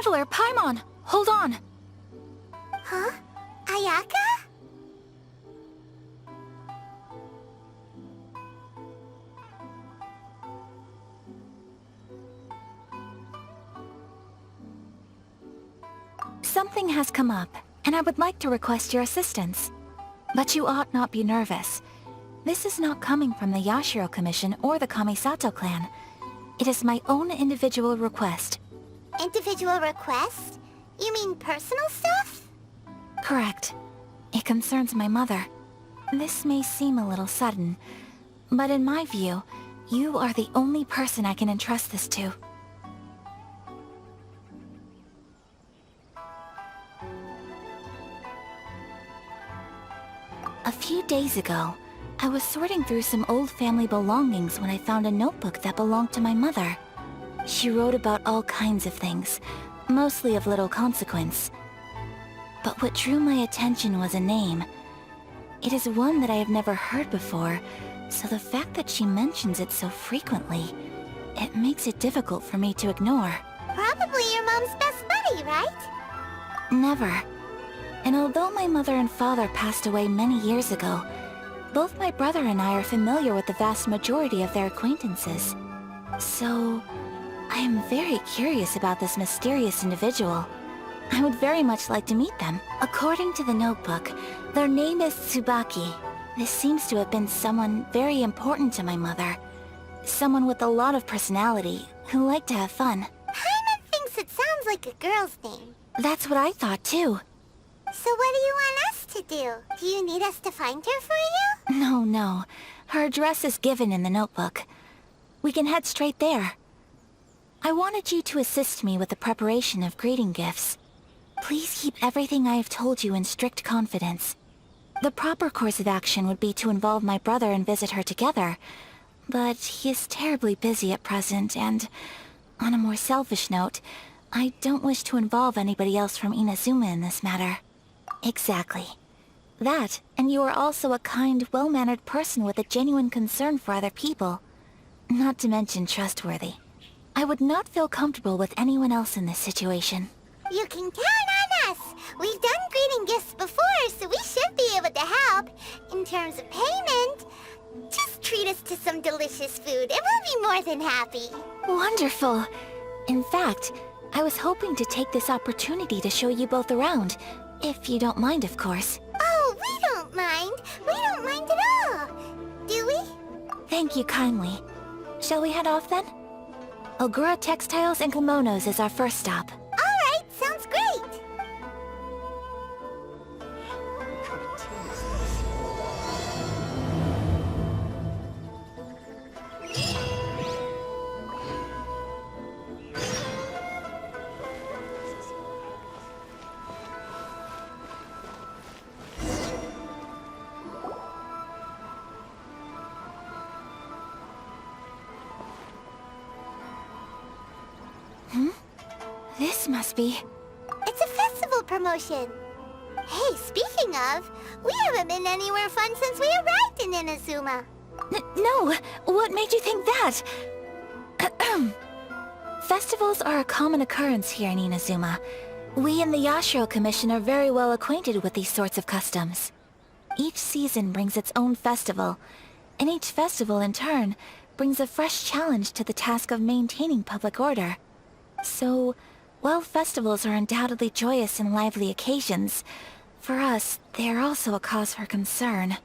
Traveler, Paimon! Hold on! Huh? Ayaka? Something has come up, and I would like to request your assistance. But you ought not be nervous. This is not coming from the Yashiro Commission or the Kamisato clan. It is my own individual request. Individual request? You mean personal stuff? Correct. It concerns my mother. This may seem a little sudden, but in my view, you are the only person I can entrust this to. A few days ago, I was sorting through some old family belongings when I found a notebook that belonged to my mother. She wrote about all kinds of things, mostly of little consequence. But what drew my attention was a name. It is one that I have never heard before, so the fact that she mentions it so frequently, it makes it difficult for me to ignore. Probably your mom's best buddy, right? Never. And although my mother and father passed away many years ago, both my brother and I are familiar with the vast majority of their acquaintances. So, I am very curious about this mysterious individual. I would very much like to meet them. According to the notebook, their name is Tsubaki. This seems to have been someone very important to my mother. Someone with a lot of personality, who liked to have fun. Paimon thinks it sounds like a girl's name. That's what I thought too. So what do you want us to do? Do you need us to find her for you? No. Her address is given in the notebook. We can head straight there. I wanted you to assist me with the preparation of greeting gifts. Please keep everything I have told you in strict confidence. The proper course of action would be to involve my brother and visit her together, but he is terribly busy at present, and on a more selfish note, I don't wish to involve anybody else from Inazuma in this matter. Exactly. That, and you are also a kind, well-mannered person with a genuine concern for other people. Not to mention trustworthy. I would not feel comfortable with anyone else in this situation. You can count on us! We've done greeting gifts before, so we should be able to help. In terms of payment, just treat us to some delicious food and we'll be more than happy. Wonderful! In fact, I was hoping to take this opportunity to show you both around. If you don't mind, of course. Oh, we don't mind. We don't mind at all. Do we? Thank you kindly. Shall we head off then? Ogura Textiles and Kimonos is our first stop. Alright, sounds great. This must be... It's a festival promotion. Hey, speaking of, we haven't been anywhere fun since we arrived in Inazuma. No! What made you think that? Festivals are a common occurrence here in Inazuma. We in the Yashiro Commission are very well acquainted with these sorts of customs. Each season brings its own festival, and each festival in turn brings a fresh challenge to the task of maintaining public order. So, while festivals are undoubtedly joyous and lively occasions, for us, they are also a cause for concern.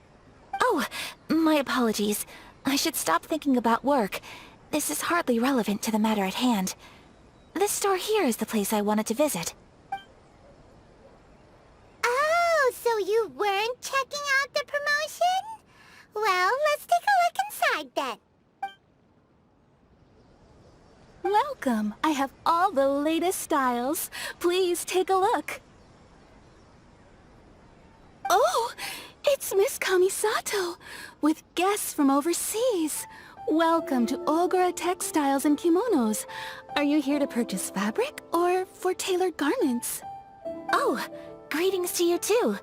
Oh, my apologies. I should stop thinking about work. This is hardly relevant to the matter at hand. This store here is the place I wanted to visit. Oh, so you weren't checking out the promotion? Well, let's take a look inside then. Welcome! I have all the latest styles. Please take a look. Oh! It's Miss Kamisato, with guests from overseas. Welcome to Ogura Textiles and Kimonos. Are you here to purchase fabric or for tailored garments? Oh, greetings to you too.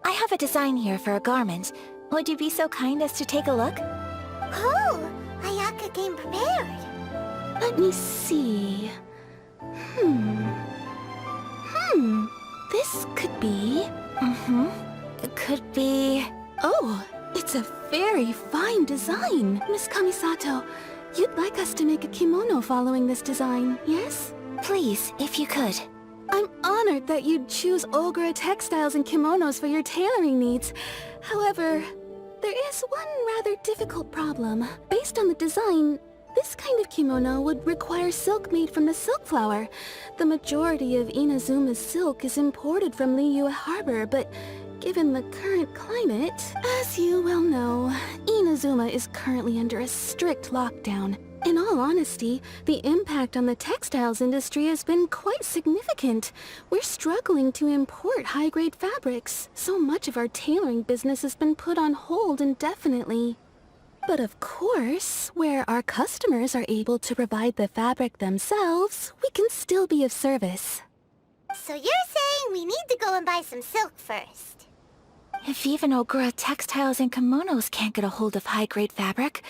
I have a design here for a garment. Would you be so kind as to take a look? Oh, Ayaka came prepared. Let me see. this could be... It could be... Oh, it's a very fine design. Miss Kamisato, you'd like us to make a kimono following this design, yes? Please, if you could. I'm honored that you'd choose Ogura textiles and kimonos for your tailoring needs. However, there is one rather difficult problem. Based on the design, this kind of kimono would require silk made from the silk flower. The majority of Inazuma's silk is imported from Liyue Harbor, but given the current climate, as you well know, Inazuma is currently under a strict lockdown. In all honesty, the impact on the textiles industry has been quite significant. We're struggling to import high-grade fabrics. So much of our tailoring business has been put on hold indefinitely. But of course, where our customers are able to provide the fabric themselves, we can still be of service. So you're saying we need to go and buy some silk first? If even Ogura textiles and kimonos can't get a hold of high-grade fabric,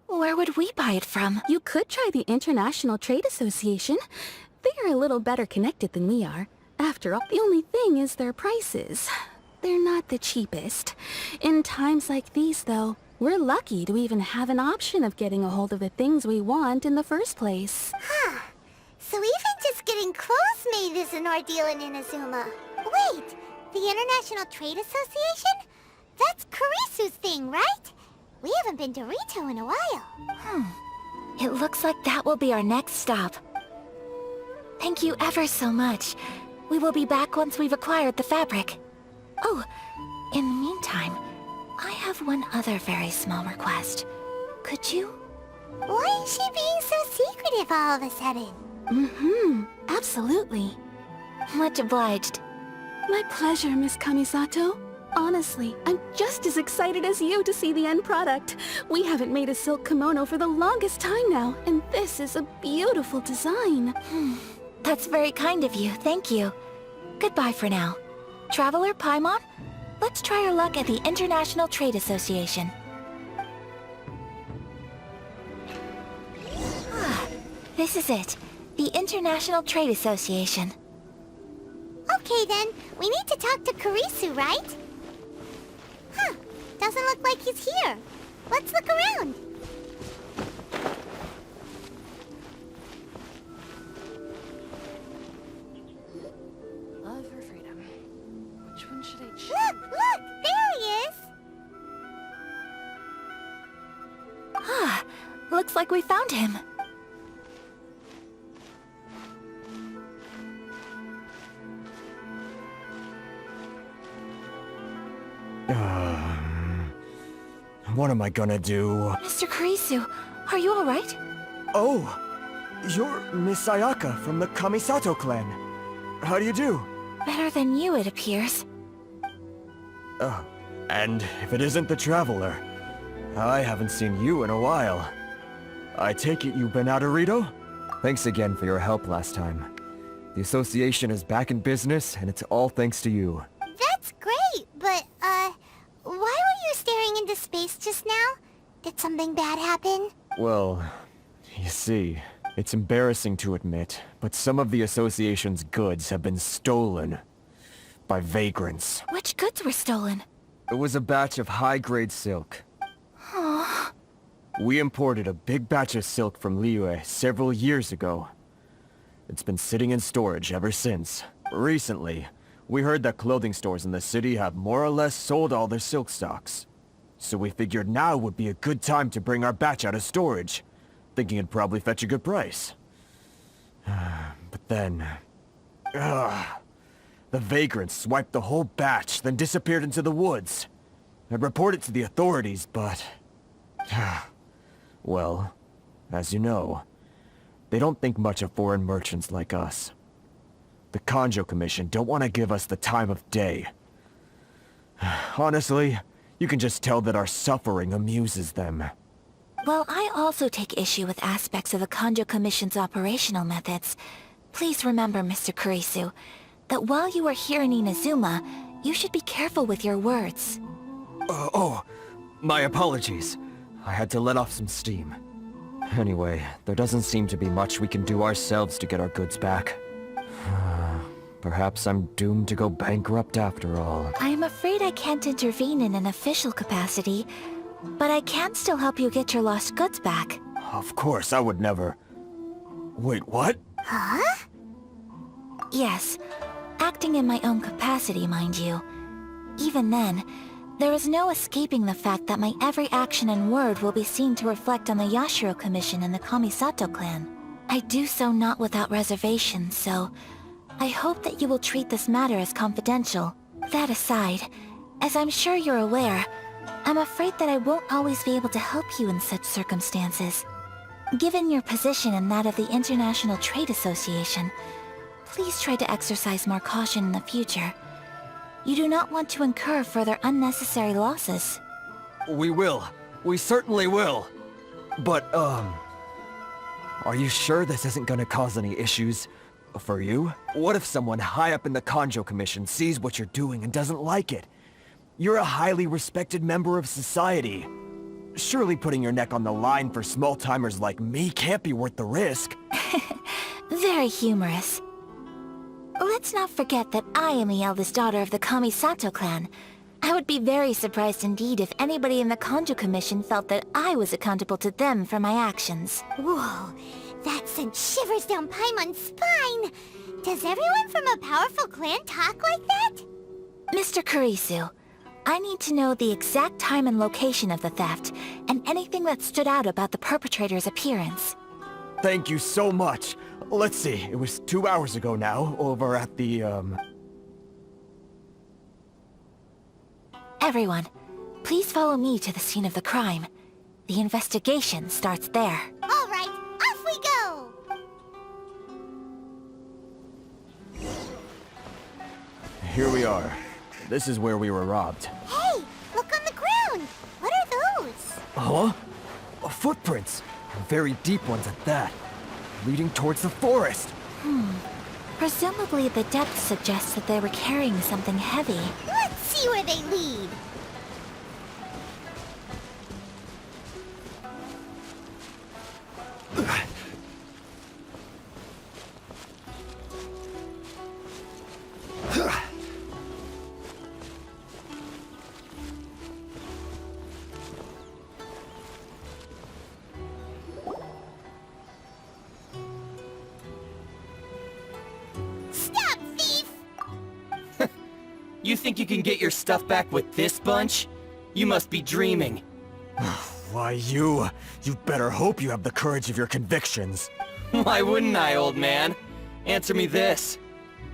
where would we buy it from? You could try the International Trade Association. They are a little better connected than we are. After all, the only thing is their prices. They're not the cheapest. In times like these, though, we're lucky to even have an option of getting a hold of the things we want in the first place. Huh. So even just getting clothes made is an ordeal in Inazuma. Wait, the International Trade Association? That's Kurisu's thing, right? We haven't been to Rito in a while. It looks like that will be our next stop. Thank you ever so much. We will be back once we've acquired the fabric. Oh, in the meantime, I have one other very small request. Could you? Why is she being so secretive all of a sudden? Absolutely. Much obliged. My pleasure, Miss Kamisato. Honestly, I'm just as excited as you to see the end product. We haven't made a silk kimono for the longest time now, and this is a beautiful design. That's very kind of you, thank you. Goodbye for now. Traveler Paimon, let's try our luck at the International Trade Association. This is it. The International Trade Association. Okay then, we need to talk to Kurisu, right? Huh, doesn't look like he's here. Let's look around. Love or freedom? Which one should I choose? Look, there he is. Looks like we found him. What am I gonna do? Mr. Kurisu, are you alright? Oh! You're Miss Ayaka from the Kamisato clan. How do you do? Better than you, it appears. And if it isn't the Traveler, I haven't seen you in a while. I take it you've been out of Rito? Thanks again for your help last time. The association is back in business, and it's all thanks to you. That's great, but, why were you staring into space just now? Did something bad happen? Well, you see, it's embarrassing to admit, but some of the association's goods have been stolen by vagrants. Which goods were stolen? It was a batch of high-grade silk. We imported a big batch of silk from Liyue several years ago. It's been sitting in storage ever since. Recently, we heard that clothing stores in the city have more or less sold all their silk stocks. So we figured now would be a good time to bring our batch out of storage, thinking it'd probably fetch a good price. But then... the vagrants swiped the whole batch, then disappeared into the woods. I'd report it to the authorities, but... well, as you know, they don't think much of foreign merchants like us. The Kanjo Commission don't want to give us the time of day. Honestly, you can just tell that our suffering amuses them. Well, I also take issue with aspects of the Kanjo Commission's operational methods. Please remember, Mr. Kurisu, that while you are here in Inazuma, you should be careful with your words. My apologies. I had to let off some steam. Anyway, there doesn't seem to be much we can do ourselves to get our goods back. Perhaps I'm doomed to go bankrupt after all. I am afraid I can't intervene in an official capacity, but I can still help you get your lost goods back. Of course, I would never... Wait, what? Yes, acting in my own capacity, mind you. Even then, there is no escaping the fact that my every action and word will be seen to reflect on the Yashiro Commission and the Kamisato clan. I do so not without reservation, so I hope that you will treat this matter as confidential. That aside, as I'm sure you're aware, I'm afraid that I won't always be able to help you in such circumstances. Given your position and that of the International Trade Association, please try to exercise more caution in the future. You do not want to incur further unnecessary losses. We will. We certainly will. But, are you sure this isn't gonna cause any issues? For you? What if someone high up in the Kanjo Commission sees what you're doing and doesn't like it? You're a highly respected member of society. Surely putting your neck on the line for small-timers like me can't be worth the risk. Very humorous. Let's not forget that I am the eldest daughter of the Kamisato clan. I would be very surprised indeed if anybody in the Kanjo Commission felt that I was accountable to them for my actions. Whoa, that sent shivers down Paimon's spine. Does everyone from a powerful clan talk like that? Mr. Kurisu, I need to know the exact time and location of the theft, and anything that stood out about the perpetrator's appearance. Thank you so much. Let's see, it was 2 hours ago now, over at the, Everyone, please follow me to the scene of the crime. The investigation starts there. All right, off we go! Here we are. This is where we were robbed. Hey, look on the ground! What are those? Huh? Footprints. Very deep ones at that. Leading towards the forest. Presumably the depth suggests that they were carrying something heavy. Let's see where they lead. Stop, thief! You think you can get your stuff back with this bunch? You must be dreaming. Why, you better hope you have the courage of your convictions. Why wouldn't I, old man? Answer me this.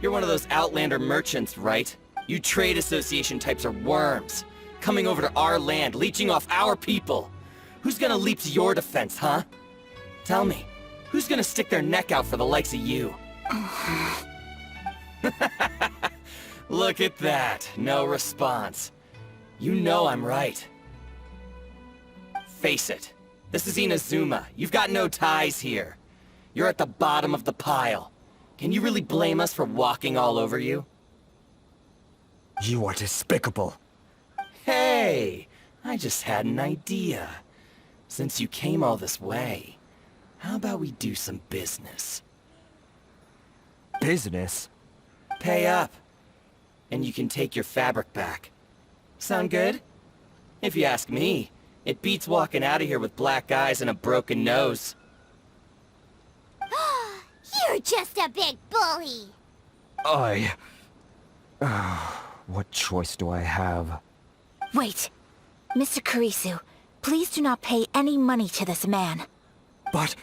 You're one of those Outlander merchants, right? You trade association types are worms. Coming over to our land, leeching off our people. Who's gonna leap to your defense, huh? Tell me, who's gonna stick their neck out for the likes of you? Look at that, no response. You know I'm right. Face it, this is Inazuma. You've got no ties here. You're at the bottom of the pile. Can you really blame us for walking all over you? You are despicable. Hey, I just had an idea. Since you came all this way, how about we do some business? Business? Pay up, and you can take your fabric back. Sound good? If you ask me, it beats walking out of here with black eyes and a broken nose. You're just a big bully! What choice do I have? Wait! Mr. Kurisu, please do not pay any money to this man. But...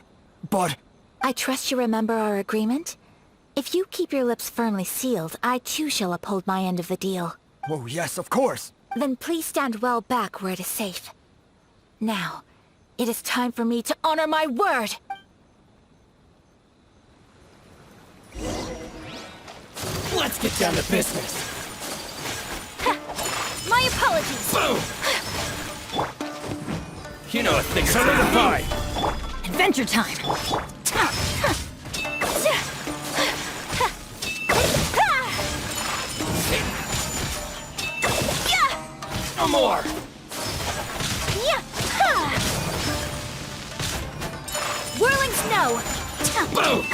I trust you remember our agreement? If you keep your lips firmly sealed, I too shall uphold my end of the deal. Oh yes, of course! Then please stand well back where it is safe. Now, it is time for me to honor my word! Let's get down to business! My apologies! Boom! You know a thing or two. Solidify! Adventure time! No more! Whirling snow! Boom!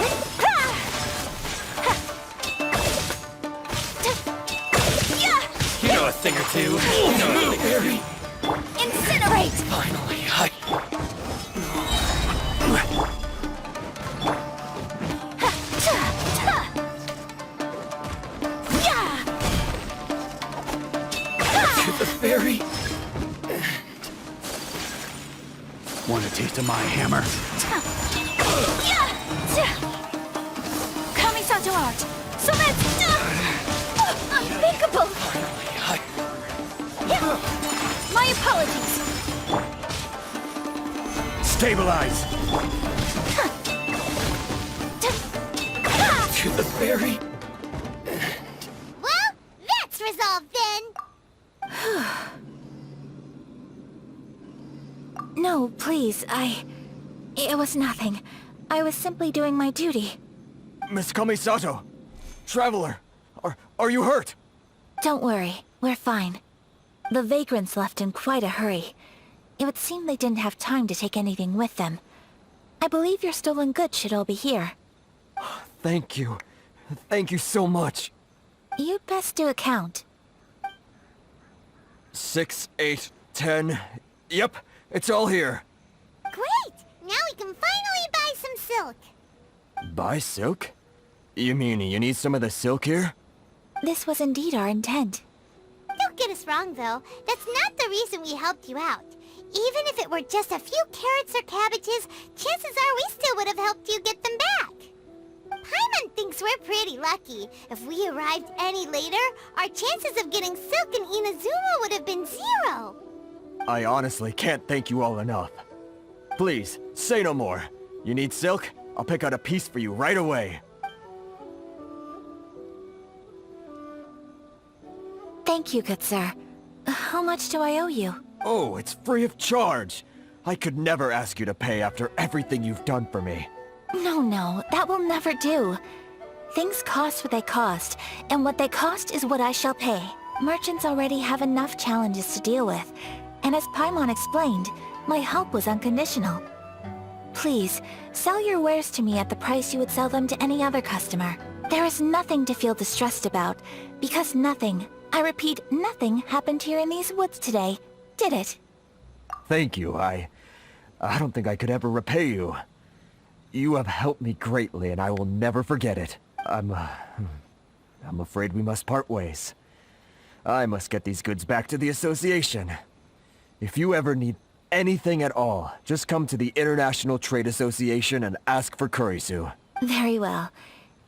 thing or two. Very Incinerate! finally, to the very... Want a taste of my hammer? Kamisato art! So that's... unthinkable! My apologies! Stabilize! To the very... Well, that's resolved then. No, please, It was nothing. I was simply doing my duty. Miss Kamisato! Traveler! Are you hurt? Don't worry, we're fine. The vagrants left in quite a hurry. It would seem they didn't have time to take anything with them. I believe your stolen goods should all be here. Thank you. Thank you so much. You'd best do a count. 6, 8, 10... Yep, it's all here. Great! Now we can finally buy some silk. Buy silk? You mean you need some of the silk here? This was indeed our intent. Don't get us wrong, though. That's not the reason we helped you out. Even if it were just a few carrots or cabbages, chances are we still would have helped you get them back. Paimon thinks we're pretty lucky. If we arrived any later, our chances of getting silk in Inazuma would have been 0. I honestly can't thank you all enough. Please, say no more. You need silk? I'll pick out a piece for you right away. Thank you, good sir. How much do I owe you? Oh, it's free of charge. I could never ask you to pay after everything you've done for me. No, that will never do. Things cost what they cost, and what they cost is what I shall pay. Merchants already have enough challenges to deal with, and as Paimon explained, my help was unconditional. Please, sell your wares to me at the price you would sell them to any other customer. There is nothing to feel distressed about, because nothing, I repeat, nothing happened here in these woods today, did it? Thank you. I don't think I could ever repay you. You have helped me greatly, and I will never forget it. I'm afraid we must part ways. I must get these goods back to the association. If you ever need anything at all, just come to the International Trade Association and ask for Kurisu. Very well.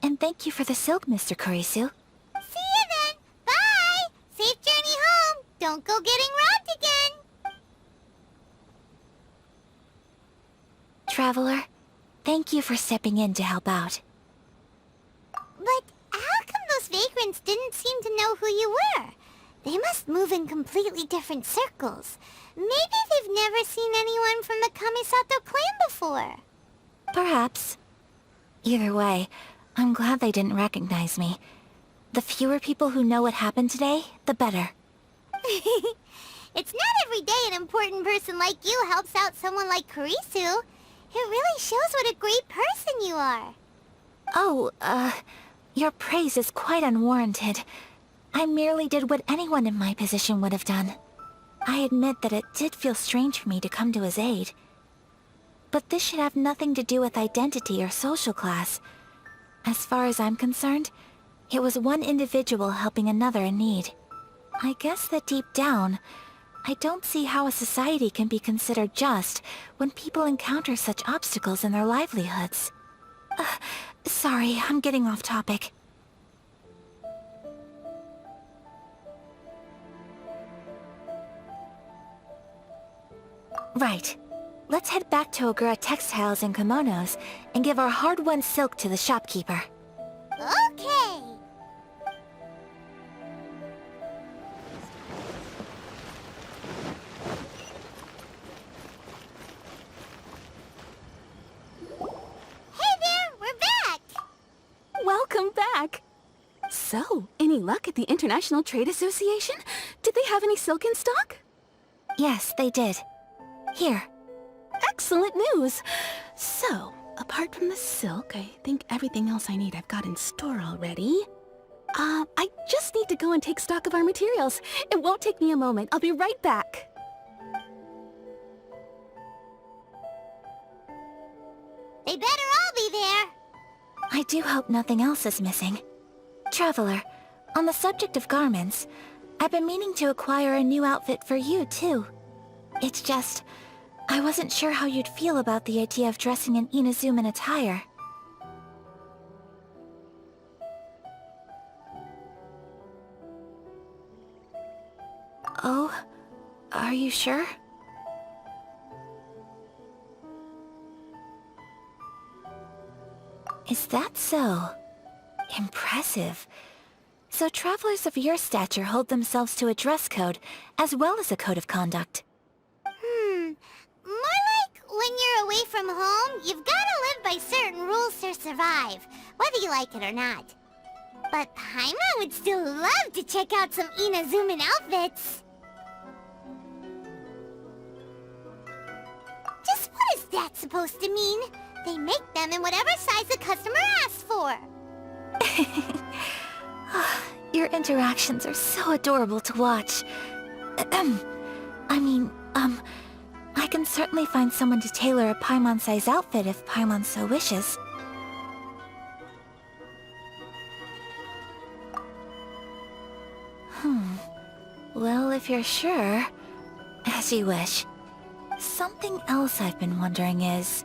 And thank you for the silk, Mr. Kurisu. See you then. Bye! Safe journey home. Don't go getting robbed again. Traveler, thank you for stepping in to help out. But how come those vagrants didn't seem to know who you were? They must move in completely different circles. Maybe they've never seen anyone from the Kamisato clan before. Perhaps. Either way, I'm glad they didn't recognize me. The fewer people who know what happened today, the better. It's not every day an important person like you helps out someone like Kurisu. It really shows what a great person you are. Oh, your praise is quite unwarranted. I merely did what anyone in my position would have done. I admit that it did feel strange for me to come to his aid. But this should have nothing to do with identity or social class. As far as I'm concerned, it was one individual helping another in need. I guess that deep down, I don't see how a society can be considered just when people encounter such obstacles in their livelihoods. Sorry, I'm getting off topic. Right. Let's head back to Ogura Textiles and Kimonos and give our hard-won silk to the shopkeeper. Okay. Hey there, we're back. Welcome back! So, any luck at the International Trade Association? Did they have any silk in stock? Yes, they did. Here. Excellent news! So, apart from the silk, I think everything else I need I've got in store already. I just need to go and take stock of our materials. It won't take me a moment. I'll be right back. They better all be there. I do hope nothing else is missing. Traveler, on the subject of garments, I've been meaning to acquire a new outfit for you, too. It's just, I wasn't sure how you'd feel about the idea of dressing in Inazuman attire. Oh, are you sure? Is that so? Impressive. So travelers of your stature hold themselves to a dress code, as well as a code of conduct. More like when you're away from home, you've gotta live by certain rules to survive, whether you like it or not. But Paimon would still love to check out some Inazuman outfits. Just what is that supposed to mean? They make them in whatever size the customer asks for. Your interactions are so adorable to watch. I can certainly find someone to tailor a Paimon-size outfit if Paimon so wishes. Well, if you're sure, as you wish. Something else I've been wondering is,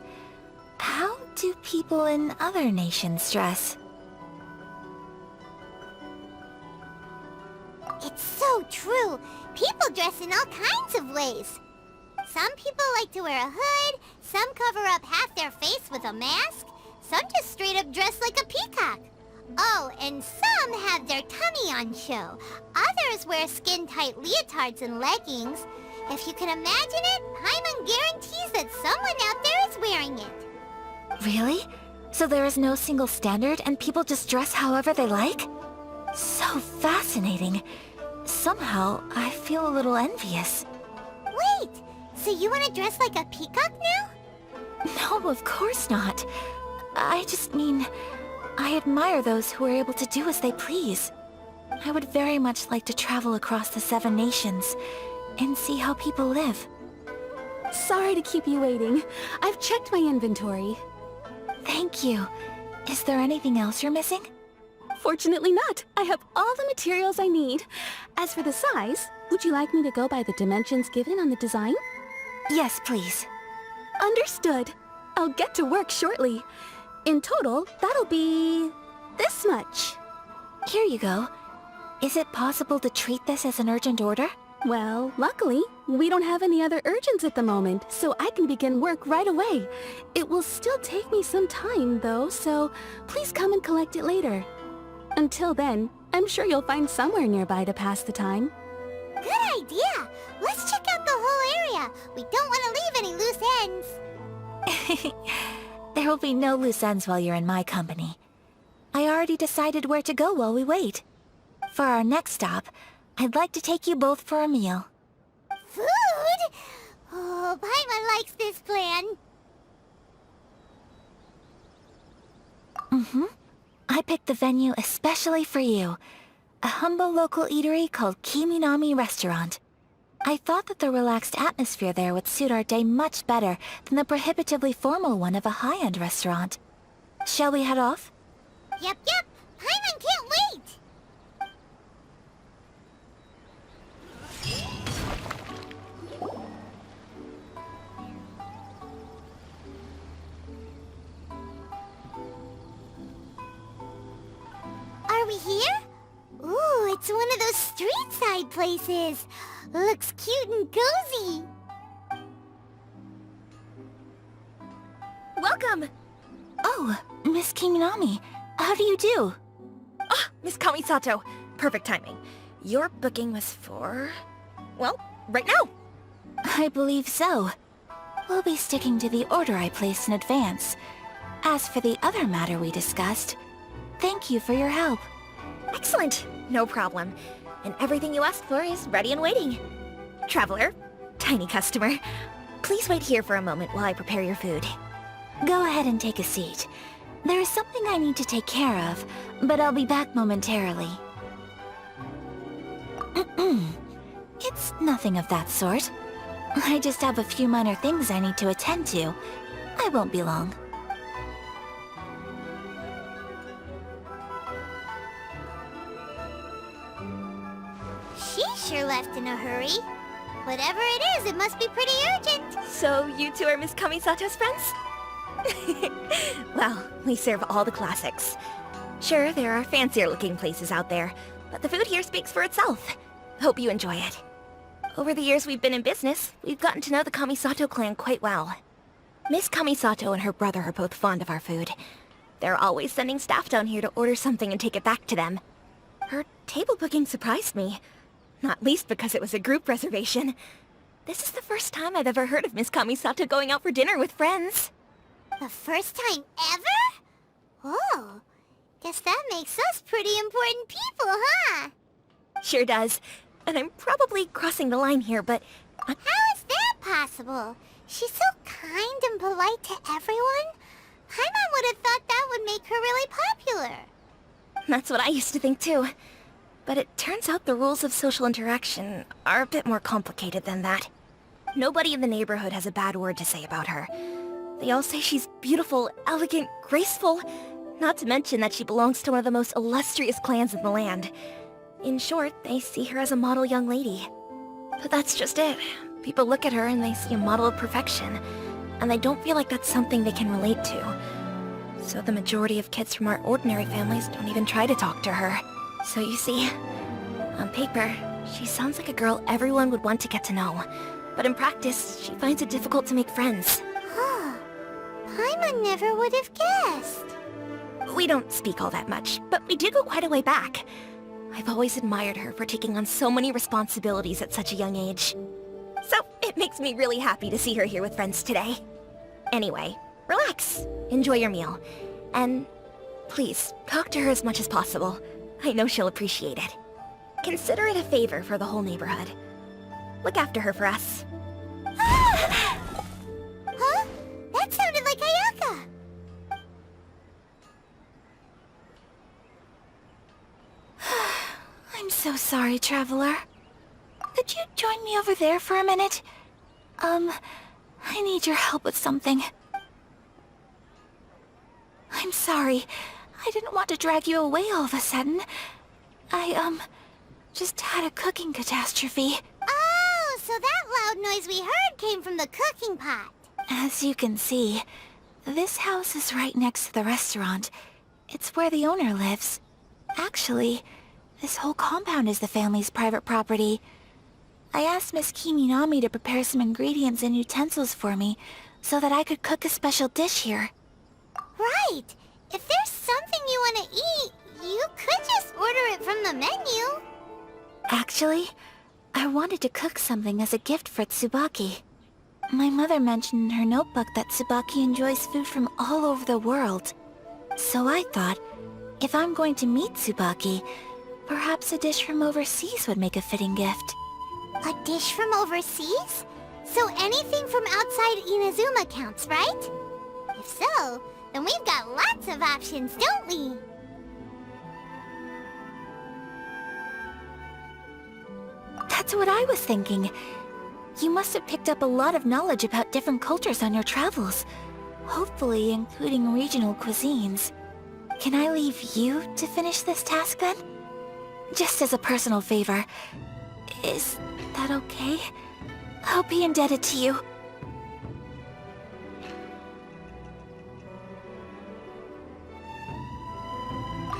how do people in other nations dress? It's so true. People dress in all kinds of ways. Some people like to wear a hood, some cover up half their face with a mask, some just straight up dress like a peacock. Oh, and some have their tummy on show. Others wear skin-tight leotards and leggings. If you can imagine it, Paimon guarantees that someone out there is wearing it. Really? So there is no single standard and people just dress however they like? So fascinating. Somehow, I feel a little envious. Wait, so you want to dress like a peacock now? No, of course not. I just mean, I admire those who are able to do as they please. I would very much like to travel across the 7 nations and see how people live. Sorry to keep you waiting. I've checked my inventory. Thank you. Is there anything else you're missing? Fortunately not. I have all the materials I need. As for the size, would you like me to go by the dimensions given on the design? Yes, please. Understood. I'll get to work shortly. In total, that'll be this much. Here you go. Is it possible to treat this as an urgent order? Well, luckily, we don't have any other urgents at the moment, so I can begin work right away. It will still take me some time, though, so please come and collect it later. Until then, I'm sure you'll find somewhere nearby to pass the time. Good idea! Let's check out the whole area. We don't want to leave any loose ends. There will be no loose ends while you're in my company. I already decided where to go while we wait. For our next stop, I'd like to take you both for a meal. Food? Oh, Paimon likes this plan. I picked the venue especially for you. A humble local eatery called Kiminami Restaurant. I thought that the relaxed atmosphere there would suit our day much better than the prohibitively formal one of a high-end restaurant. Shall we head off? Yep. Paimon can't wait. Are we here? Ooh, it's one of those street-side places. Looks cute and cozy. Welcome! Oh, Miss Kiminami, how do you do? Ah, Miss Kamisato. Perfect timing. Your booking was for... well, right now. I believe so. We'll be sticking to the order I placed in advance. As for the other matter we discussed, thank you for your help. Excellent. No problem. And everything you asked for is ready and waiting. Traveler, tiny customer, please wait here for a moment while I prepare your food. Go ahead and take a seat. There is something I need to take care of, but I'll be back momentarily. It's nothing of that sort. I just have a few minor things I need to attend to. I won't be long. She sure left in a hurry. Whatever it is, it must be pretty urgent. So you two are Miss Kamisato's friends? Well, we serve all the classics. Sure, there are fancier looking places out there, but the food here speaks for itself. Hope you enjoy it. Over the years we've been in business, we've gotten to know the Kamisato clan quite well. Miss Kamisato and her brother are both fond of our food. They're always sending staff down here to order something and take it back to them. Her table booking surprised me. Not least because it was a group reservation. This is the first time I've ever heard of Miss Kamisato going out for dinner with friends. The first time ever? Oh, guess that makes us pretty important people, huh? Sure does. And I'm probably crossing the line here, but... How is that possible? She's so kind and polite to everyone. Paimon would have thought that would make her really popular. That's what I used to think too. But it turns out the rules of social interaction are a bit more complicated than that. Nobody in the neighborhood has a bad word to say about her. They all say she's beautiful, elegant, graceful, not to mention that she belongs to one of the most illustrious clans in the land. In short, they see her as a model young lady. But that's just it. People look at her and they see a model of perfection, and they don't feel like that's something they can relate to. So the majority of kids from our ordinary families don't even try to talk to her. So you see, on paper, she sounds like a girl everyone would want to get to know. But in practice, she finds it difficult to make friends. Huh. Paimon never would have guessed. We don't speak all that much, but we do go quite a way back. I've always admired her for taking on so many responsibilities at such a young age. So it makes me really happy to see her here with friends today. Anyway, relax, enjoy your meal, and please, talk to her as much as possible. I know she'll appreciate it. Consider it a favor for the whole neighborhood. Look after her for us. Huh? That sounded like Ayaka. I'm so sorry, Traveler. Could you join me over there for a minute? I need your help with something. I'm sorry. I didn't want to drag you away all of a sudden. I, just had a cooking catastrophe. Oh, so that loud noise we heard came from the cooking pot. As you can see, this house is right next to the restaurant. It's where the owner lives. Actually, this whole compound is the family's private property. I asked Miss Kiminami to prepare some ingredients and utensils for me, so that I could cook a special dish here. Right. If there's something you want to eat, you could just order it from the menu. Actually, I wanted to cook something as a gift for Tsubaki. My mother mentioned in her notebook that Tsubaki enjoys food from all over the world. So I thought, if I'm going to meet Tsubaki, perhaps a dish from overseas would make a fitting gift. A dish from overseas? So anything from outside Inazuma counts, right? If so, then we've got lots of options, don't we? That's what I was thinking. You must have picked up a lot of knowledge about different cultures on your travels. Hopefully including regional cuisines. Can I leave you to finish this task then? Just as a personal favor. Is that okay? I'll be indebted to you.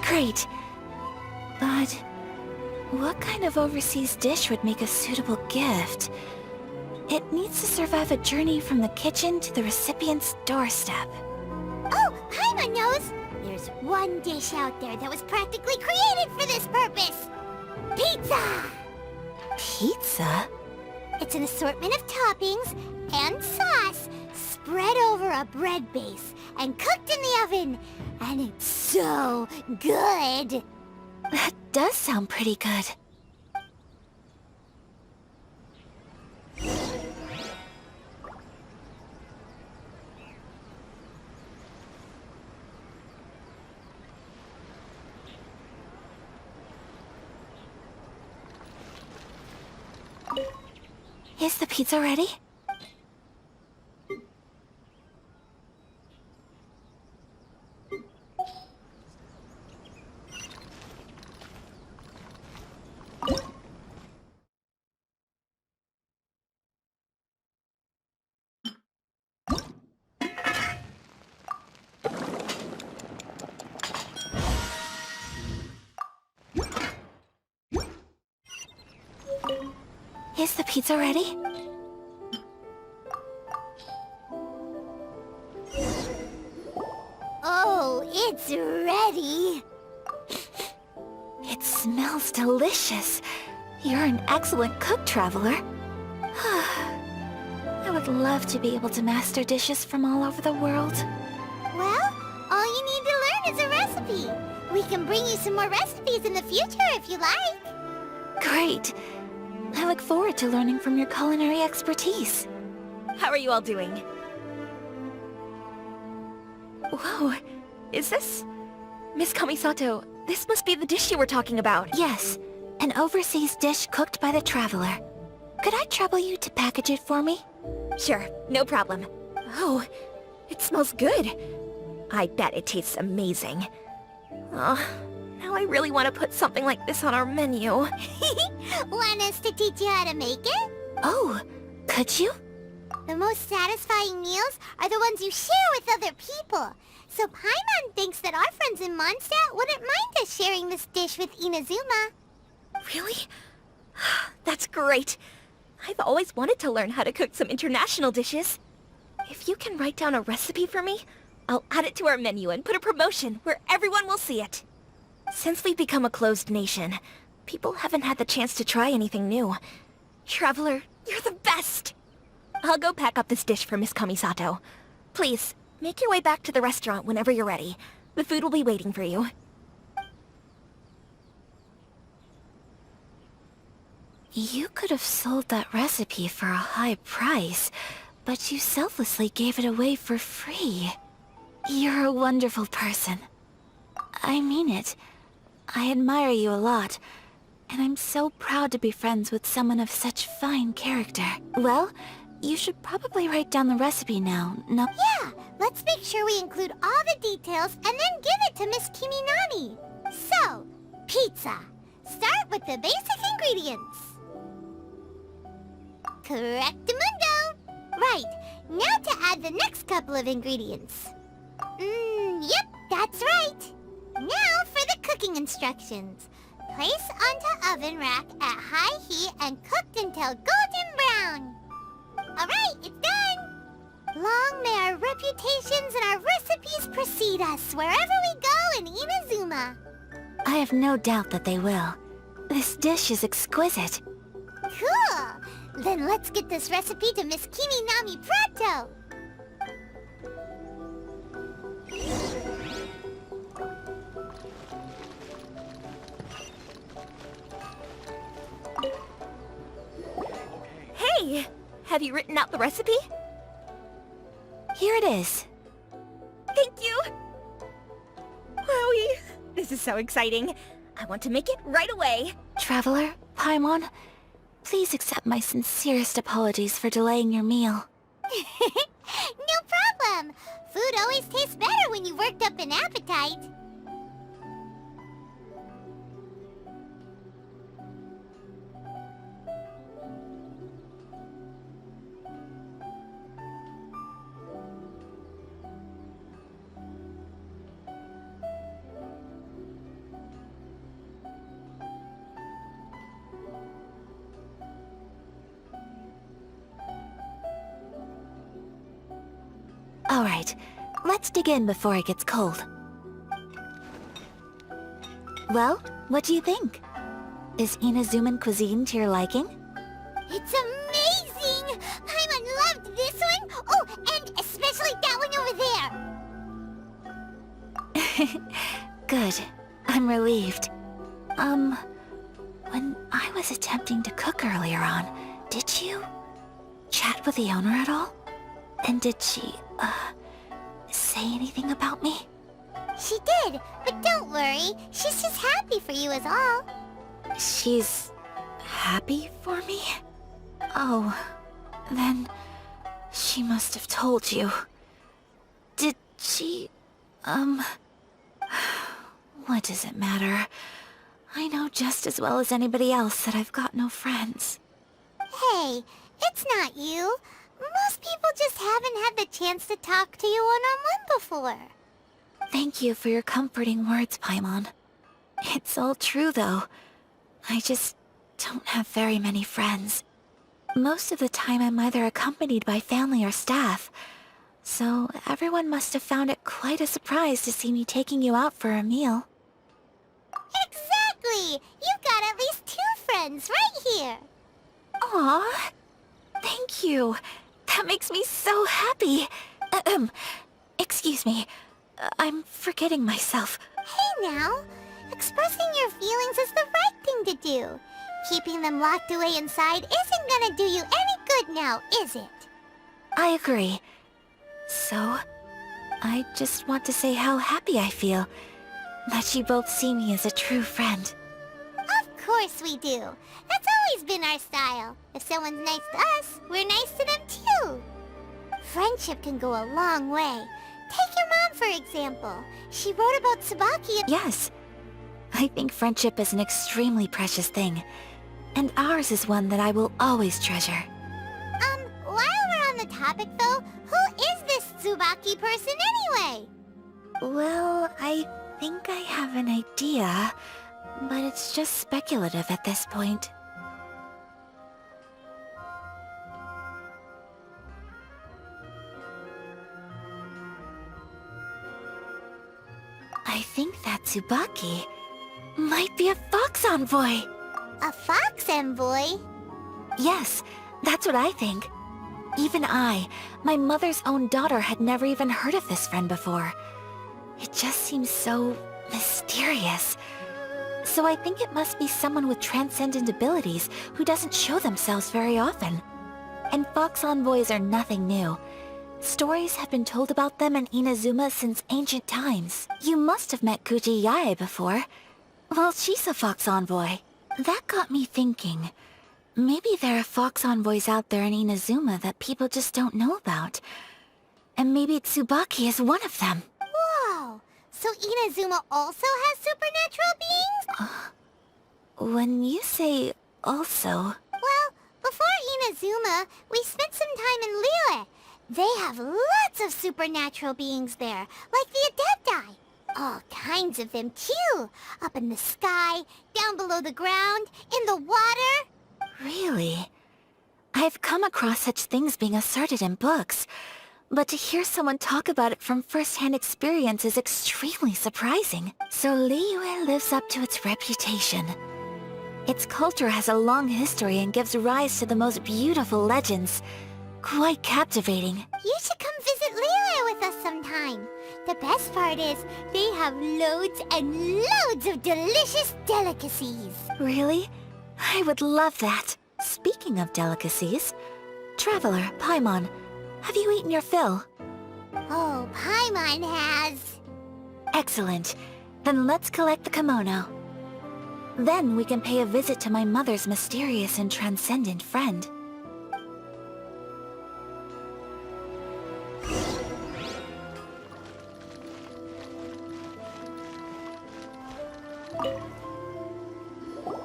Great. But what kind of overseas dish would make a suitable gift? It needs to survive a journey from the kitchen to the recipient's doorstep. Oh, Paimon knows! There's one dish out there that was practically created for this purpose! Pizza! Pizza? It's an assortment of toppings and sauce spread over a bread base and cooked in the oven. And it's so good! That does sound pretty good. Is the pizza ready? Is the pizza ready? Oh, it's ready. It smells delicious. You're an excellent cook, Traveler. I would love to be able to master dishes from all over the world. Well, all you need to learn is a recipe. We can bring you some more recipes in the future if you like. Great. I look forward to learning from your culinary expertise. How are you all doing? Whoa, is this... Miss Kamisato, this must be the dish you were talking about. Yes, an overseas dish cooked by the Traveler. Could I trouble you to package it for me? Sure, no problem. Oh, it smells good. I bet it tastes amazing. Oh, now I really want to put something like this on our menu. Want us to teach you how to make it? Oh, could you? The most satisfying meals are the ones you share with other people. So Paimon thinks that our friends in Mondstadt wouldn't mind us sharing this dish with Inazuma. Really? That's great. I've always wanted to learn how to cook some international dishes. If you can write down a recipe for me, I'll add it to our menu and put a promotion where everyone will see it. Since we've become a closed nation, people haven't had the chance to try anything new. Traveler, you're the best! I'll go pack up this dish for Miss Kamisato. Please, make your way back to the restaurant whenever you're ready. The food will be waiting for you. You could have sold that recipe for a high price, but you selflessly gave it away for free. You're a wonderful person. I mean it. I admire you a lot, and I'm so proud to be friends with someone of such fine character. Well, you should probably write down the recipe now. No. Yeah, let's make sure we include all the details and then give it to Miss Kiminami. So, pizza. Start with the basic ingredients. Correctamundo. Right, now to add the next couple of ingredients. Yep, that's right. Now for the cooking instructions. Place onto oven rack at high heat and cooked until golden brown. Alright, it's done! Long may our reputations and our recipes precede us wherever we go in Inazuma. I have no doubt that they will. This dish is exquisite. Cool! Then let's get this recipe to Miss Kiminami pronto! Hey! Have you written out the recipe? Here it is. Thank you! Wowie! This is so exciting. I want to make it right away. Traveler, Paimon, please accept my sincerest apologies for delaying your meal. No problem! Food always tastes better when you've worked up an appetite. Alright, let's dig in before it gets cold. Well, what do you think? Is Inazuman cuisine to your liking? It's amazing! Paimon loved this one! Oh, and especially that one over there! Good. I'm relieved. When I was attempting to cook earlier on, did you chat with the owner at all? And did she, say anything about me? She did, but don't worry. She's just happy for you is all. She's happy for me? Oh, Then she must have told you. Did she... What does it matter? I know just as well as anybody else that I've got no friends. Hey, it's not you. Most people just haven't had the chance to talk to you one-on-one before. Thank you for your comforting words, Paimon. It's all true, though. I just don't have very many friends. Most of the time I'm either accompanied by family or staff, so everyone must have found it quite a surprise to see me taking you out for a meal. Exactly! You've got at least 2 friends right here. Aw, thank you. That makes me so happy. Excuse me. I'm forgetting myself. Hey now, expressing your feelings is the right thing to do. Keeping them locked away inside isn't gonna do you any good now, is it? I agree. So, I just want to say how happy I feel that you both see me as a true friend. Of course we do. That's always been our style. If someone's nice to us, we're nice to them too. Friendship can go a long way. Take your mom, for example. She wrote about Tsubaki. Yes. I think friendship is an extremely precious thing. And ours is one that I will always treasure. While we're on the topic though, who is this Tsubaki person anyway? Well, I think I have an idea, but it's just speculative at this point. I think that Tsubaki might be a fox envoy. A fox envoy? Yes, that's what I think. Even I, my mother's own daughter, had never even heard of this friend before. It just seems so mysterious. So I think it must be someone with transcendent abilities who doesn't show themselves very often. And fox envoys are nothing new. Stories have been told about them in Inazuma since ancient times. You must have met Kuji Yae before. Well, she's a fox envoy. That got me thinking. Maybe there are fox envoys out there in Inazuma that people just don't know about. And maybe Tsubaki is one of them. Whoa! So Inazuma also has supernatural beings? When you say also... Well, before Inazuma, we spent some time in Liyue. They have lots of supernatural beings there, like the Adepti. All kinds of them, too. Up in the sky, down below the ground, in the water. Really? I've come across such things being asserted in books, but to hear someone talk about it from first-hand experience is extremely surprising. So Liyue lives up to its reputation. Its culture has a long history and gives rise to the most beautiful legends. Quite captivating. You should come visit Liyue with us sometime. The best part is, they have loads and loads of delicious delicacies. Really? I would love that. Speaking of delicacies, Traveler, Paimon, have you eaten your fill? Oh, Paimon has. Excellent. Then let's collect the kimono. Then we can pay a visit to my mother's mysterious and transcendent friend.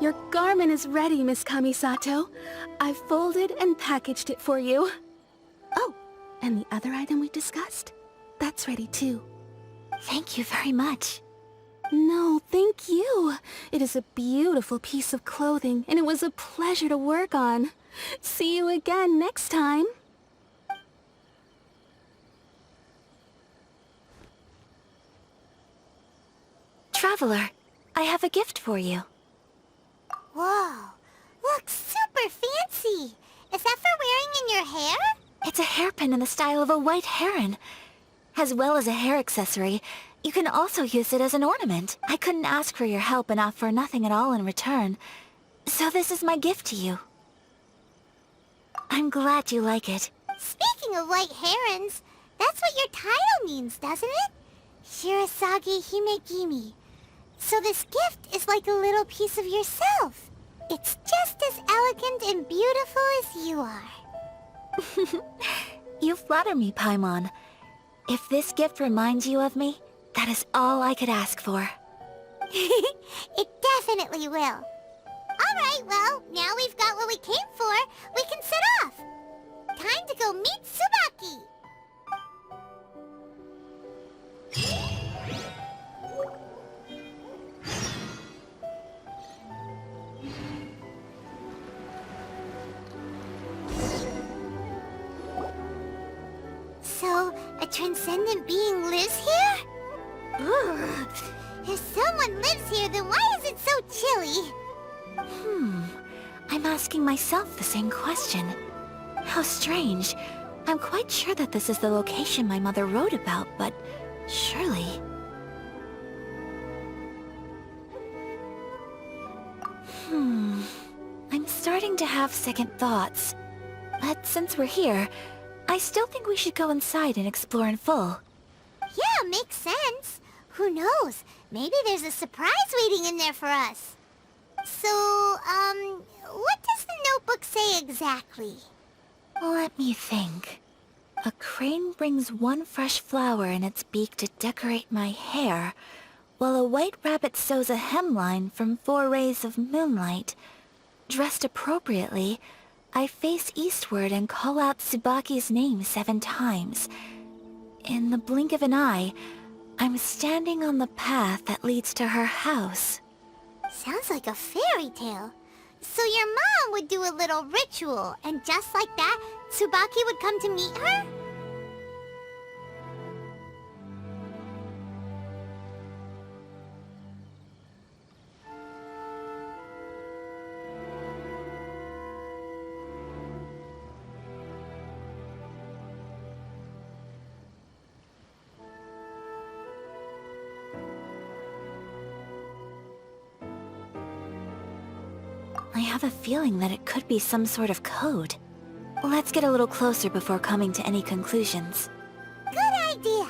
Your garment is ready, Miss Kamisato. I've folded and packaged it for you. Oh, and the other item we discussed? That's ready too. Thank you very much. No, thank you. It is a beautiful piece of clothing, and it was a pleasure to work on. See you again next time. Traveler, I have a gift for you. Whoa, looks super fancy. Is that for wearing in your hair? It's a hairpin in the style of a white heron. As well as a hair accessory, you can also use it as an ornament. I couldn't ask for your help and offer nothing at all in return. So this is my gift to you. I'm glad you like it. Speaking of white herons, that's what your title means, doesn't it? Shirasagi Himegimi. So this gift is like a little piece of yourself. It's just as elegant and beautiful as you are. You flatter me, Paimon. If this gift reminds you of me, that is all I could ask for. It definitely will. Alright, well, now we've got what we came for. We can set off. Time to go meet Tsubaki. So, a transcendent being lives here? Ugh. If someone lives here, then why is it so chilly? I'm asking myself the same question. How strange. I'm quite sure that this is the location my mother wrote about, but surely... I'm starting to have second thoughts. But since we're here, I still think we should go inside and explore in full. Yeah, makes sense. Who knows? Maybe there's a surprise waiting in there for us. So, what does the notebook say exactly? Let me think. A crane brings one fresh flower in its beak to decorate my hair, while a white rabbit sews a hemline from 4 rays of moonlight. Dressed appropriately, I face eastward and call out Tsubaki's name 7 times. In the blink of an eye, I'm standing on the path that leads to her house. Sounds like a fairy tale. So your mom would do a little ritual, and just like that, Tsubaki would come to meet her? I have a feeling that it could be some sort of code. Let's get a little closer before coming to any conclusions. Good idea.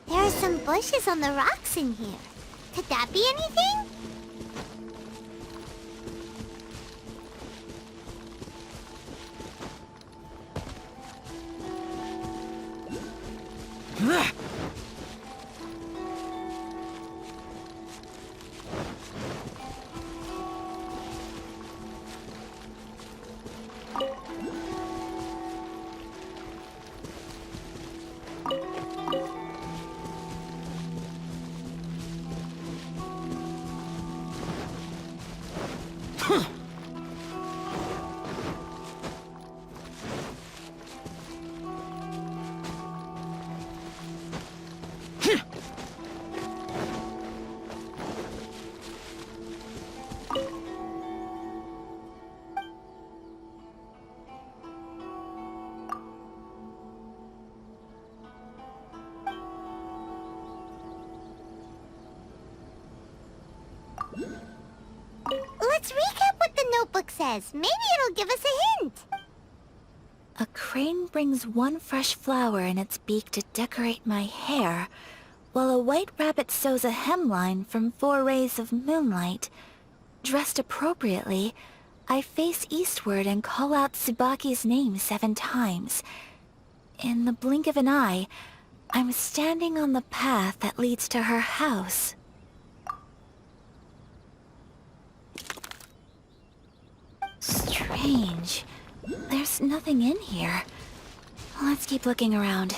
There are some bushes on the rocks in here. Could that be anything? Let's recap what the notebook says. Maybe it'll give us a hint. A crane brings one fresh flower in its beak to decorate my hair, while a white rabbit sews a hemline from 4 rays of moonlight. Dressed appropriately, I face eastward and call out Tsubaki's name 7 times. In the blink of an eye, I'm standing on the path that leads to her house. Strange. There's nothing in here. Let's keep looking around.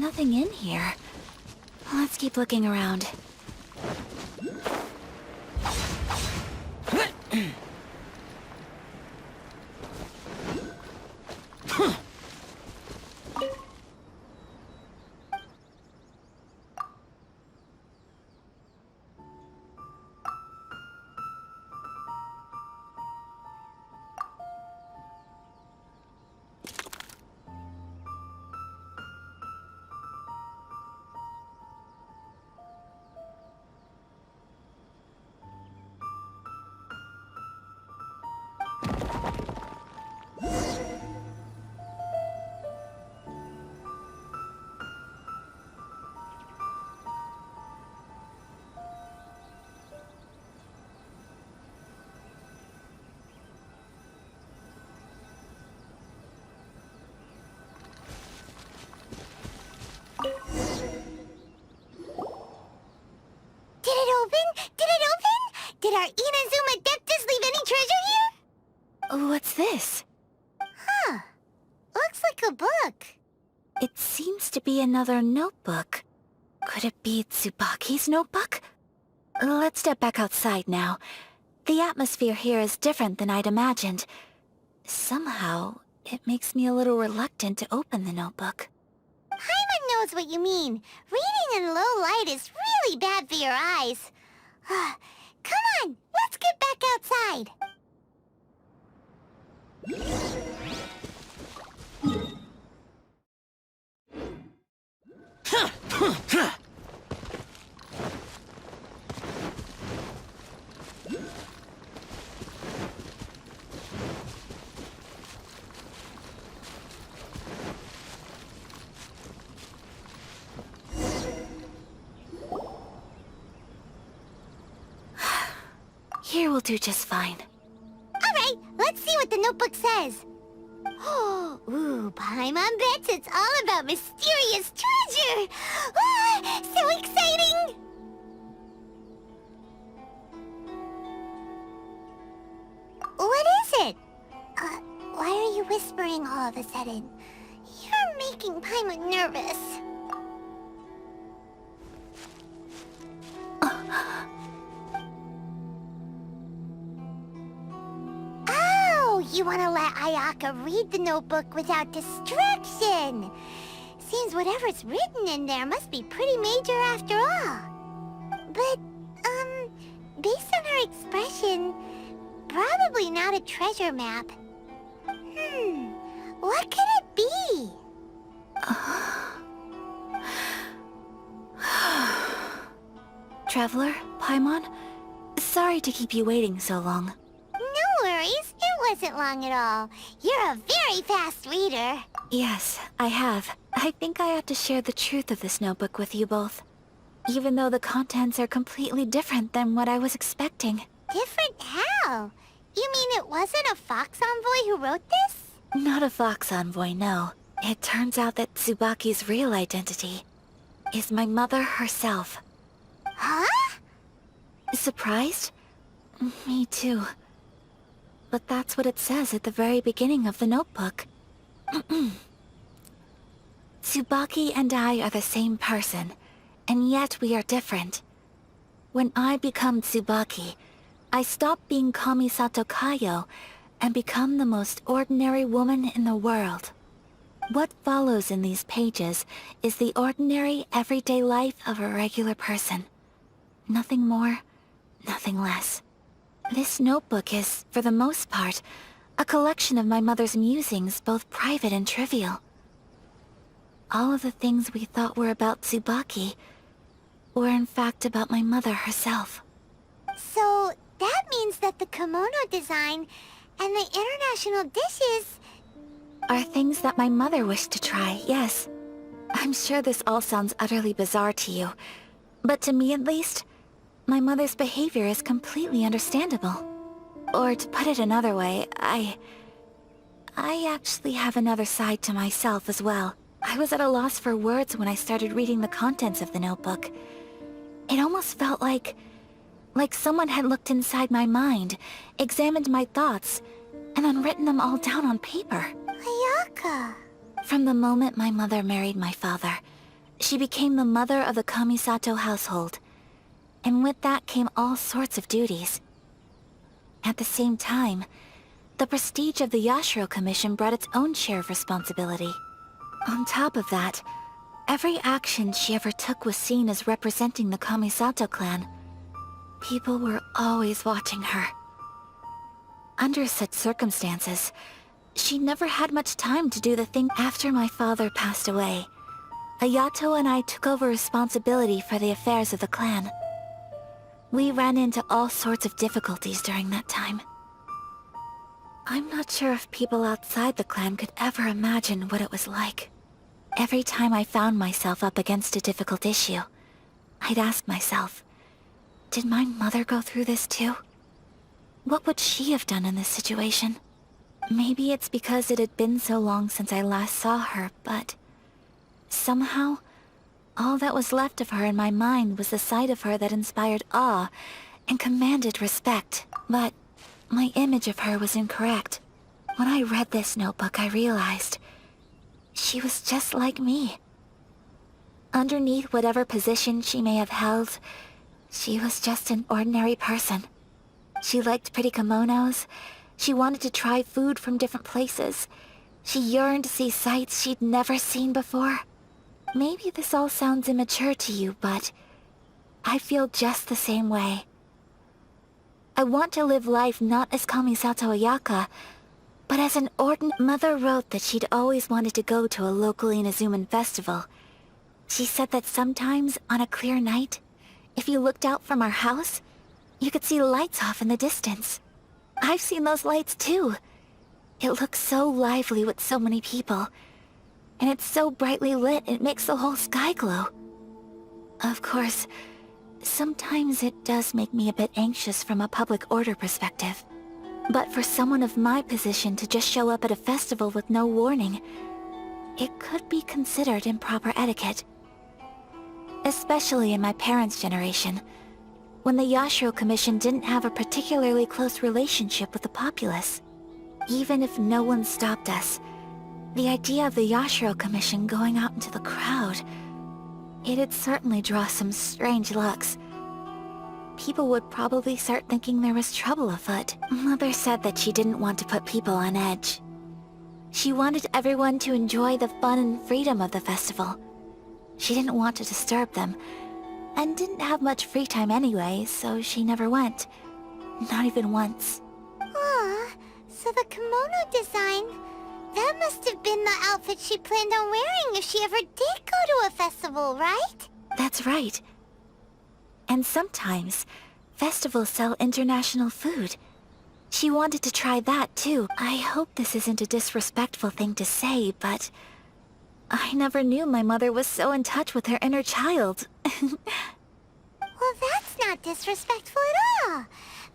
nothing in here. Let's keep looking around. Did our Inazuma Adeptus leave any treasure here? What's this? Huh. Looks like a book. It seems to be another notebook. Could it be Tsubaki's notebook? Let's step back outside now. The atmosphere here is different than I'd imagined. Somehow, it makes me a little reluctant to open the notebook. Paimon knows what you mean. Reading in low light is really bad for your eyes. Come on, let's get back outside. Here will do just fine. Alright, let's see what the notebook says. Ooh, Paimon bets it's all about mysterious treasure! Ah, so exciting! What is it? Why are you whispering all of a sudden? You're making Paimon nervous. You want to let Ayaka read the notebook without distraction. Seems whatever's written in there must be pretty major after all. But, based on her expression, probably not a treasure map. What could it be? Traveler, Paimon, sorry to keep you waiting so long. No worries, it wasn't long at all. You're a very fast reader. Yes, I have. I think I have to share the truth of this notebook with you both. Even though the contents are completely different than what I was expecting. Different how? You mean it wasn't a Fox Envoy who wrote this? Not a Fox Envoy, no. It turns out that Tsubaki's real identity is my mother herself. Huh? Surprised? Me too. But that's what it says at the very beginning of the notebook. Tsubaki and I are the same person, and yet we are different. When I become Tsubaki, I stop being Kamisato Kayo and become the most ordinary woman in the world. What follows in these pages is the ordinary, everyday life of a regular person. Nothing more, nothing less. This notebook is, for the most part, a collection of my mother's musings, both private and trivial. All of the things we thought were about Tsubaki were in fact about my mother herself. So, that means that the kimono design and the international dishes... are things that my mother wished to try, yes. I'm sure this all sounds utterly bizarre to you, but to me at least, my mother's behavior is completely understandable. Or to put it another way, I actually have another side to myself as well. I was at a loss for words when I started reading the contents of the notebook. It almost felt like someone had looked inside my mind, examined my thoughts, and then written them all down on paper. Ayaka. From the moment my mother married my father, she became the mother of the Kamisato household. And with that came all sorts of duties. At the same time, the prestige of the Yashiro Commission brought its own share of responsibility. On top of that, every action she ever took was seen as representing the Kamisato clan. People were always watching her. Under such circumstances, she never had much time to do the thing. After my father passed away, Ayato and I took over responsibility for the affairs of the clan. We ran into all sorts of difficulties during that time. I'm not sure if people outside the clan could ever imagine what it was like. Every time I found myself up against a difficult issue, I'd ask myself, did my mother go through this too? What would she have done in this situation? Maybe it's because it had been so long since I last saw her, but somehow, all that was left of her in my mind was the side of her that inspired awe and commanded respect. But my image of her was incorrect. When I read this notebook, I realized she was just like me. Underneath whatever position she may have held, she was just an ordinary person. She liked pretty kimonos. She wanted to try food from different places. She yearned to see sights she'd never seen before. Maybe this all sounds immature to you, but I feel just the same way. I want to live life not as Kamisato Ayaka, but as an Mother wrote that she'd always wanted to go to a local Inazuman festival. She said that sometimes, on a clear night, if you looked out from our house, you could see lights off in the distance. I've seen those lights too. It looks so lively with so many people. And it's so brightly lit, it makes the whole sky glow. Of course, sometimes it does make me a bit anxious from a public order perspective. But for someone of my position to just show up at a festival with no warning, it could be considered improper etiquette. Especially in my parents' generation, when the Yashiro Commission didn't have a particularly close relationship with the populace. Even if no one stopped us, the idea of the Yashiro Commission going out into the crowd, it'd certainly draw some strange looks. People would probably start thinking there was trouble afoot. Mother said that she didn't want to put people on edge. She wanted everyone to enjoy the fun and freedom of the festival. She didn't want to disturb them, and didn't have much free time anyway, so she never went. Not even once. Aw, so the kimono design, that must have been the outfit she planned on wearing if she ever did go to a festival, right? That's right. And sometimes, festivals sell international food. She wanted to try that too. I hope this isn't a disrespectful thing to say, but I never knew my mother was so in touch with her inner child. Well, that's not disrespectful at all.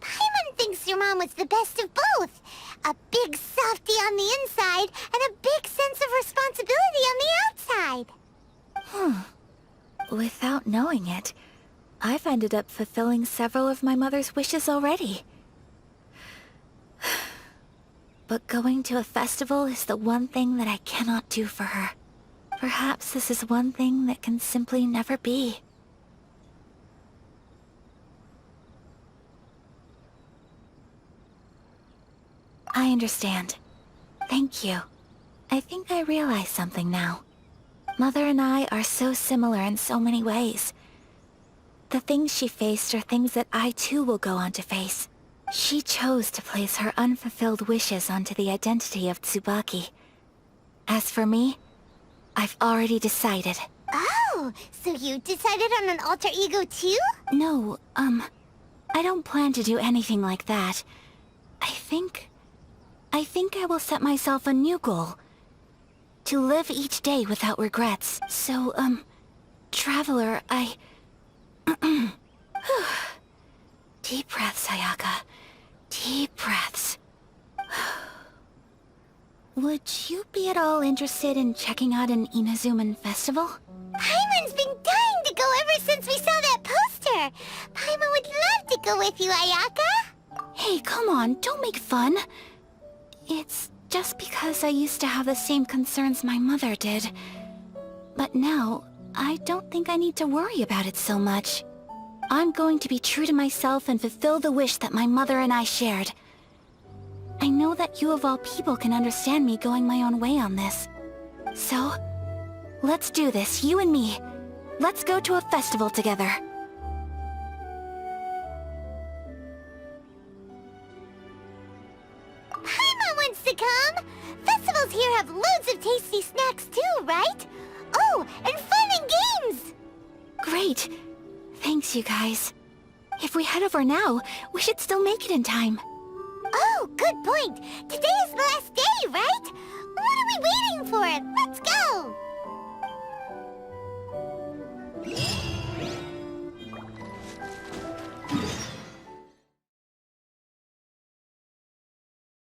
Paimon thinks your mom was the best of both. A big softie on the inside, and a big sense of responsibility on the outside. Without knowing it, I've ended up fulfilling several of my mother's wishes already. But going to a festival is the one thing that I cannot do for her. Perhaps this is one thing that can simply never be. I understand. Thank you. I think I realize something now. Mother and I are so similar in so many ways. The things she faced are things that I too will go on to face. She chose to place her unfulfilled wishes onto the identity of Tsubaki. As for me, I've already decided. Oh, so you decided on an alter ego too? No, I don't plan to do anything like that. I think I will set myself a new goal. To live each day without regrets. So, Traveler, Deep breaths, Ayaka. Deep breaths. Would you be at all interested in checking out an Inazuman festival? Paimon's been dying to go ever since we saw that poster. Paimon would love to go with you, Ayaka. Hey, come on, don't make fun. It's just because I used to have the same concerns my mother did. But now, I don't think I need to worry about it so much. I'm going to be true to myself and fulfill the wish that my mother and I shared. I know that you of all people can understand me going my own way on this. So, let's do this, you and me. Let's go to a festival together. Paimon wants to come! Festivals here have loads of tasty snacks too, right? Oh, and fun and games! Great. Thanks, you guys. If we head over now, we should still make it in time. Oh, good point. Today is the last day, right? What are we waiting for?